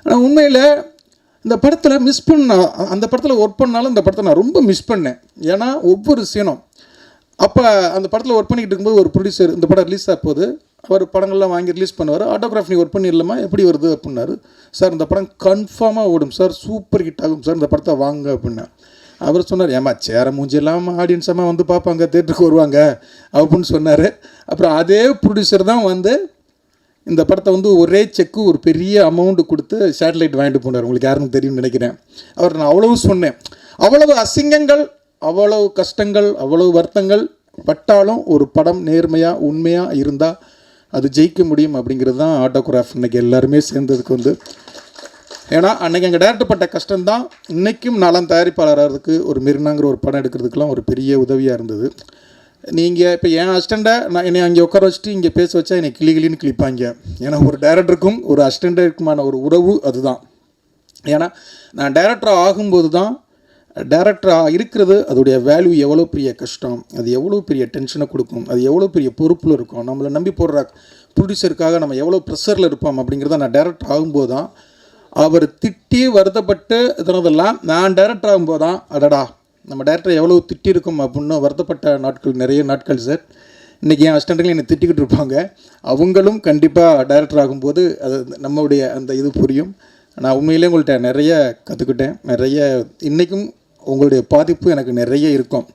ஆனால் உண்மையில் இந்த படத்தில் மிஸ் பண்ண, அந்த படத்தில் ஒர்க் பண்ணாலும் இந்த படத்தை நான் ரொம்ப மிஸ் பண்ணேன். ஏன்னா ஒவ்வொரு சீனும் அப்போ அந்த படத்தில் ஒர்க் பண்ணிக்கிட்டு இருக்கும்போது ஒரு ப்ரொடியூசர் இந்த படம் ரிலீஸ் ஆக போது அவர் படங்கள்லாம் வாங்கி ரிலீஸ் பண்ணுவார். ஆட்டோகிராஃப் நீ ஒர்க் பண்ணிடலாமா, எப்படி வருது அப்படின்னாரு. சார் இந்த படம் கன்ஃபார்மாக ஓடும் சார், சூப்பர் ஹிட் ஆகும் சார், இந்த படத்தை வாங்க அப்படின்னா. அவர் சொன்னார், ஏமா சேர மூஞ்சி இல்லாமல் ஆடியன்ஸாக வந்து பார்ப்பாங்க, தேட்டருக்கு வருவாங்க அப்படின்னு சொன்னார். அப்புறம் அதே ப்ரொடியூசர் தான் வந்து இந்த படத்தை வந்து ஒரே செக்கு ஒரு பெரிய அமௌண்ட்டு கொடுத்து சேட்டலைட் வாங்கிட்டு போனார். உங்களுக்கு யாருன்னு தெரியும்னு நினைக்கிறேன். அவர் நான் அவ்வளவு சொன்னேன், அவ்வளவு அசிங்கங்கள், அவ்வளவு கஷ்டங்கள், அவ்வளவு வருத்தங்கள் பட்டாலும் ஒரு படம் நேர்மையாக உண்மையாக இருந்தால் அது ஜெயிக்க முடியும் அப்படிங்கிறது தான் ஆட்டோகிராஃப் இன்றைக்கி எல்லாருமே சேர்ந்ததுக்கு வந்து. ஏன்னா அன்றைக்கி எங்கள் டேரக்டர் பட்ட கஷ்டம்தான் இன்றைக்கும் நாலாம் தயாரிப்பாளராகிறதுக்கு ஒரு மெரினாங்கிற ஒரு படம் எடுக்கிறதுக்கெலாம் ஒரு பெரிய உதவியாக இருந்தது. நீங்கள் இப்போ என் அசிஸ்டண்ட்டை நான் என்னை அங்கே உட்கார வச்சுட்டு இங்கே பேச வச்சா என்னை கிளின்னு கிளிப்பாங்க. ஏன்னா ஒரு டைரக்டருக்கும் ஒரு அசிஸ்டண்ட்டுக்குமான ஒரு உறவு அதுதான். ஏன்னா நான் டைரக்டராக ஆகும்போது தான் டைரக்டராக இருக்கிறது அதோடைய வேல்யூ எவ்வளோ பெரிய கஷ்டம், அது எவ்வளோ பெரிய டென்ஷனை கொடுக்கும், அது எவ்வளோ பெரிய பொறுப்பில் இருக்கும், நம்மளை நம்பி போடுற ப்ரொடியூசருக்காக நம்ம எவ்வளோ ப்ரெஷரில் இருப்போம் அப்படிங்கிறத நான் டைரக்டர் ஆகும்போது தான், அவர் திட்டி வருத்தப்பட்டு இதனதெல்லாம் நான் டைரக்டர் ஆகும்போது தான் அடடா நம்ம டேரக்டர் எவ்வளோ திட்டிருக்கும் அப்படின்னு வருத்தப்பட்ட நாட்கள் நிறைய நாட்கள் சார். இன்றைக்கி என் அசிஸ்டண்ட்டுகள் என்னை திட்டிக்கிட்டு இருப்பாங்க. அவங்களும் கண்டிப்பாக டைரக்டர் ஆகும்போது அது நம்மளுடைய அந்த இது புரியும். நான் உண்மையிலே உங்கள்கிட்ட நிறைய கற்றுக்கிட்டேன். நிறைய இன்றைக்கும் உங்களுடைய பாதிப்பு எனக்கு நிறைய இருக்கும்.